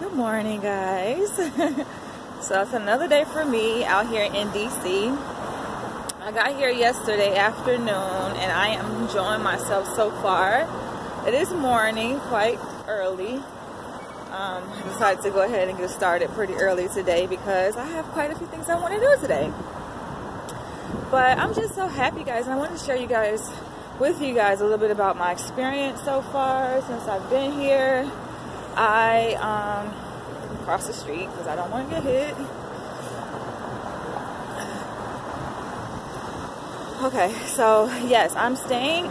Good morning, guys. So it's another day for me out here in DC. I got here yesterday afternoon and I am enjoying myself so far. It is morning, quite early. I decided to go ahead and get started pretty early today because I have quite a few things I want to do today. But I'm just so happy, guys, and I want to share with you guys a little bit about my experience so far since I've been here. I cross the street because I don't want to get hit. Okay, so yes, I'm staying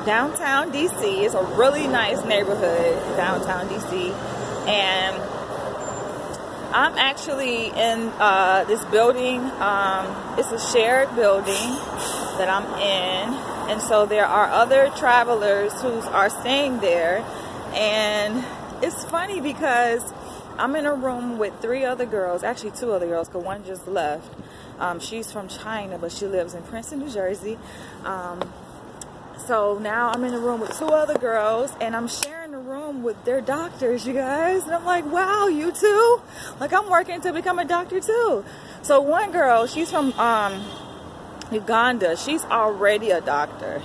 downtown DC. It's a really nice neighborhood, downtown DC, and I'm actually in this building. It's a shared building that I'm in, and so there are other travelers who are staying there. And it's funny because I'm in a room with 3 other girls, actually 2 other girls, because one just left. She's from China, but she lives in Princeton, New Jersey. So now I'm in a room with 2 other girls, and I'm sharing a room with their doctors, you guys. And I'm like, wow, you too? Like, I'm working to become a doctor too. So one girl, she's from Uganda. She's already a doctor.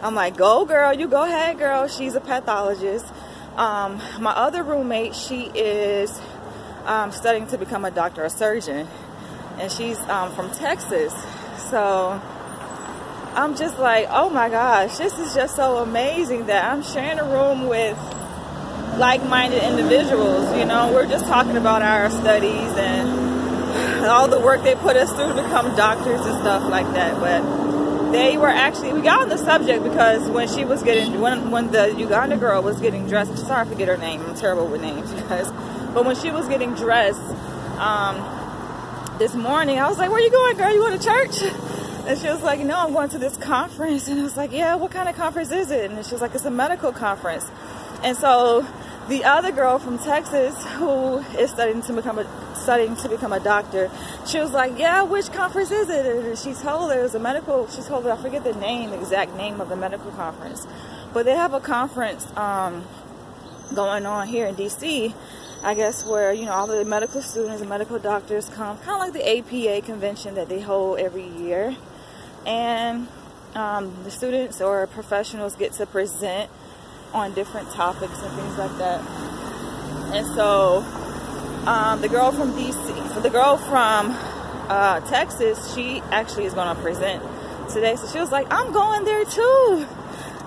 I'm like, go girl, you go ahead girl. She's a pathologist. My other roommate, she is studying to become a doctor, a surgeon, and she's from Texas. So I'm just like, oh my gosh, this is just so amazing that I'm sharing a room with like-minded individuals. You know, we're just talking about our studies and all the work they put us through to become doctors and stuff like that. But we got on the subject because when she was when the Uganda girl was getting dressed, sorry I forget her name, I'm terrible with names, guys. But when she was getting dressed this morning, I was like, where you going, girl? You going to church? And she was like, no, I'm going to this conference. And I was like, yeah, what kind of conference is it? And she was like, it's a medical conference. And so the other girl from Texas who is studying to become a doctor, she was like, yeah, which conference is it? And she told her it was a medical, she told her, I forget the exact name of the medical conference, but they have a conference going on here in DC, I guess, where, you know, all the medical students and medical doctors come, kind of like the APA convention that they hold every year. And the students or professionals get to present on different topics and things like that. And so the girl from Texas, she actually is going to present today. So she was like, I'm going there too.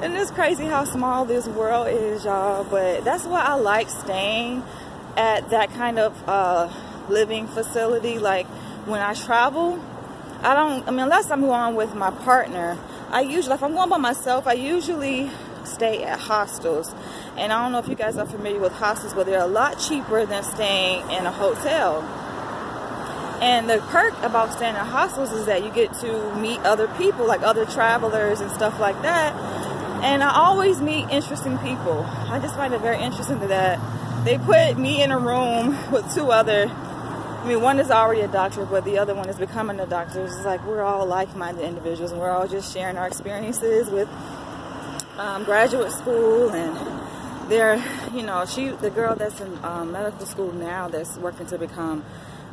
And it's crazy how small this world is, y'all. But that's why I like staying at that kind of living facility. Like, when I travel, unless I'm going with my partner, if I'm going by myself, I usually stay at hostels. And I don't know if you guys are familiar with hostels, but they're a lot cheaper than staying in a hotel. And the perk about staying in hostels is that you get to meet other people, like other travelers and stuff like that. And I always meet interesting people. I just find it very interesting that they put me in a room with 2 other, one is already a doctor, but the other one is becoming a doctor. It's like we're all like-minded individuals, and we're all just sharing our experiences with graduate school. And the girl that's in medical school now that's working to become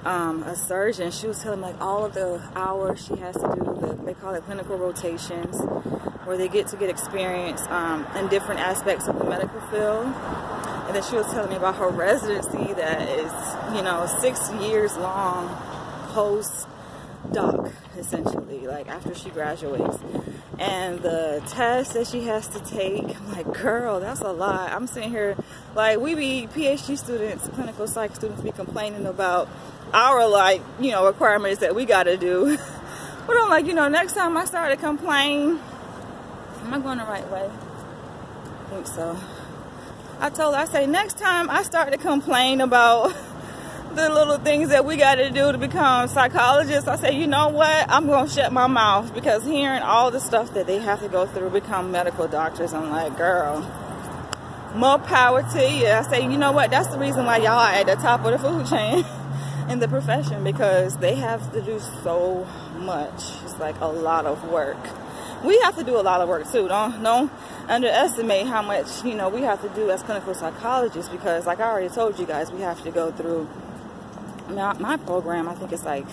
a surgeon, she was telling me like all of the hours she has to do, they call it clinical rotations, where they get experience in different aspects of the medical field. And then she was telling me about her residency that is, 6 years long post-doc, essentially, like after she graduates. And the test that she has to take, I'm like, girl, that's a lot. I'm sitting here, like, we be PhD students, clinical psych students, be complaining about our, requirements that we got to do. But I'm like, next time I start to complain, am I going the right way? I think so. I told her, I say, next time I start to complain about the little things that we got to do to become psychologists, I say, you know what? I'm going to shut my mouth, because hearing all the stuff that they have to go through to become medical doctors, I'm like, girl, more power to you. I say, you know what? That's the reason why y'all are at the top of the food chain in the profession, because they have to do so much. It's like a lot of work. we have to do a lot of work too. Don't underestimate how much, you know, we have to do as clinical psychologists, because like I already told you guys, we have to go through my program. I think it's like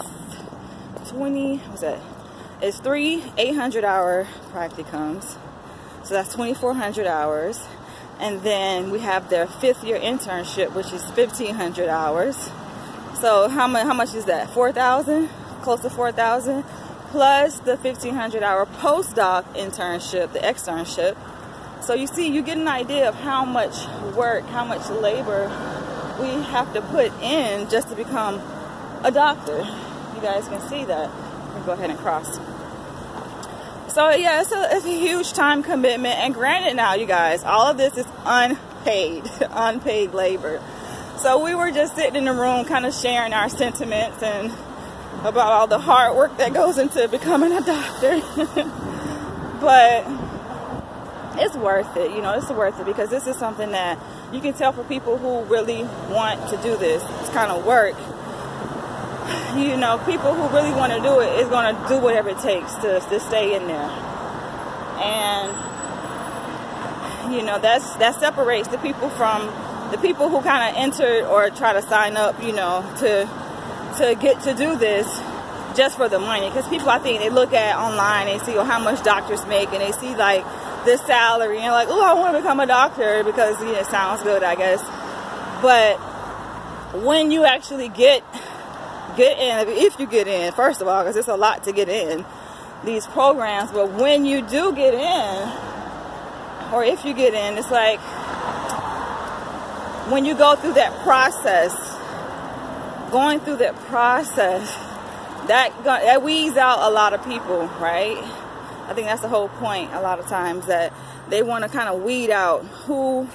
20, what's that? It's 3 800-hour practicums. So that's 2,400 hours. And then we have their 5th year internship, which is 1,500 hours. So how much is that? 4,000? Close to 4,000. Plus the 1,500-hour postdoc internship, the externship. So you see, you get an idea of how much work, how much labor we have to put in just to become a doctor. You guys can see that. Let me go ahead and cross. So yeah, it's a huge time commitment. And granted now, you guys, all of this is unpaid labor. So we were just sitting in the room kind of sharing our sentiments and about all the hard work that goes into becoming a doctor. But it's worth it, you know, it's worth it, because this is something that you can tell for people who really want to do this kind of work. You know, people who really want to do it is going to do whatever it takes to stay in there. And, you know, that separates the people from the people who kind of entered or try to sign up, you know, to get to do this just for the money. Because people, I think, they look at online, they see, oh, how much doctors make, and they see like this salary, and like, oh, I want to become a doctor because, you know, it sounds good, I guess. But when you actually get in, if you get in, first of all, because it's a lot to get in these programs, but when you do get in, or if you get in, it's like when you go through that process, that weeds out a lot of people, right? I think that's the whole point a lot of times, that they want to kind of weed out who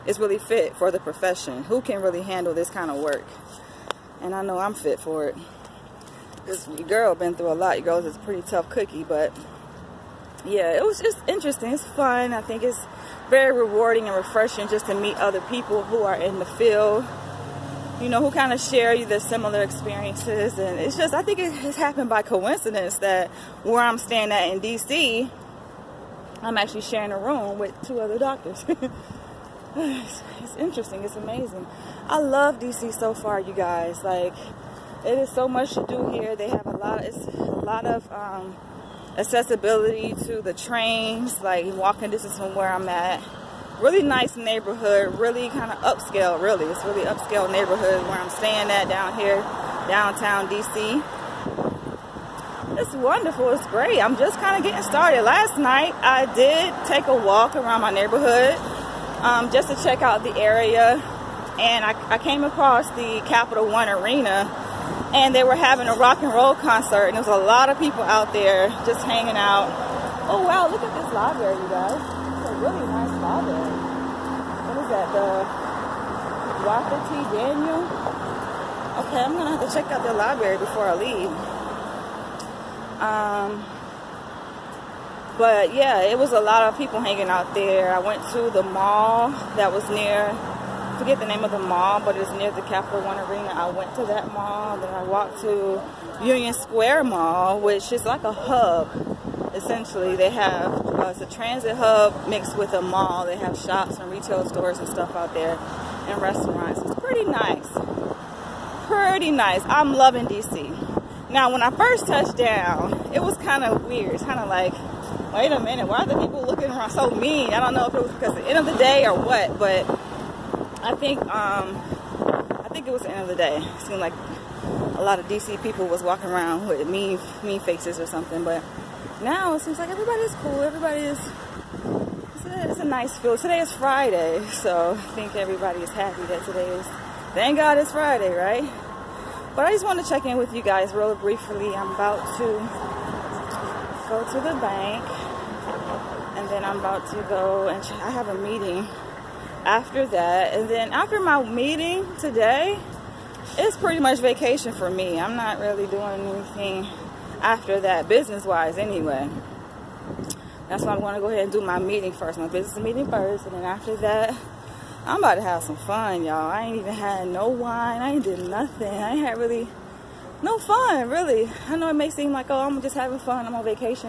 is really fit for the profession, who can really handle this kind of work. And I know I'm fit for it. This girl been through a lot. Your girl is a pretty tough cookie, but yeah, it was just interesting. It's fun. I think it's very rewarding and refreshing just to meet other people who are in the field, you know, who kind of share the similar experiences. And it's just, I think it has happened by coincidence that where I'm staying at in DC, I'm actually sharing a room with 2 other doctors. It's interesting. It's amazing. I love DC so far, you guys. Like, it is so much to do here. They have a lot of accessibility to the trains, like walking distance from where I'm at. Really nice neighborhood, really kind of upscale, really. It's really upscale neighborhood where I'm staying at down here, downtown DC. It's wonderful. It's great. I'm just kind of getting started. Last night, I did take a walk around my neighborhood just to check out the area. And I came across the Capital One Arena, and they were having a rock and roll concert, and there was a lot of people out there just hanging out. Oh wow, look at this library, you guys. It's a really nice library. What is that, the Walter T. Daniel? Okay, I'm gonna have to check out the library before I leave. But yeah, it was a lot of people hanging out there. I went to the mall that was near, I forget the name of the mall, but it's near the Capital One Arena. I went to that mall, then I walked to Union Square Mall, which is like a hub. Essentially, they have, it's a transit hub mixed with a mall. They have shops and retail stores and stuff out there, and restaurants. It's pretty nice. Pretty nice. I'm loving DC. Now, when I first touched down, it was kind of weird. It's kind of like, wait a minute, why are the people looking around so mean? I don't know if it was because at the end of the day or what, but I think it was the end of the day. It seemed like a lot of DC people was walking around with mean faces or something, but now it seems like everybody's cool. It's a nice feel. Today is Friday, so I think everybody is happy that today is, thank God it's Friday, right? But I just want to check in with you guys real briefly. I'm about to go to the bank, and then I'm about to go and I have a meeting after that. And then after my meeting today, it's pretty much vacation for me. I'm not really doing anything after that, business-wise anyway. That's why I'm going to go ahead and do my meeting first, my business meeting first, and then after that, I'm about to have some fun, y'all. I ain't even had no wine. I ain't did nothing. I ain't had really no fun, really. I know it may seem like, oh, I'm just having fun. I'm on vacation.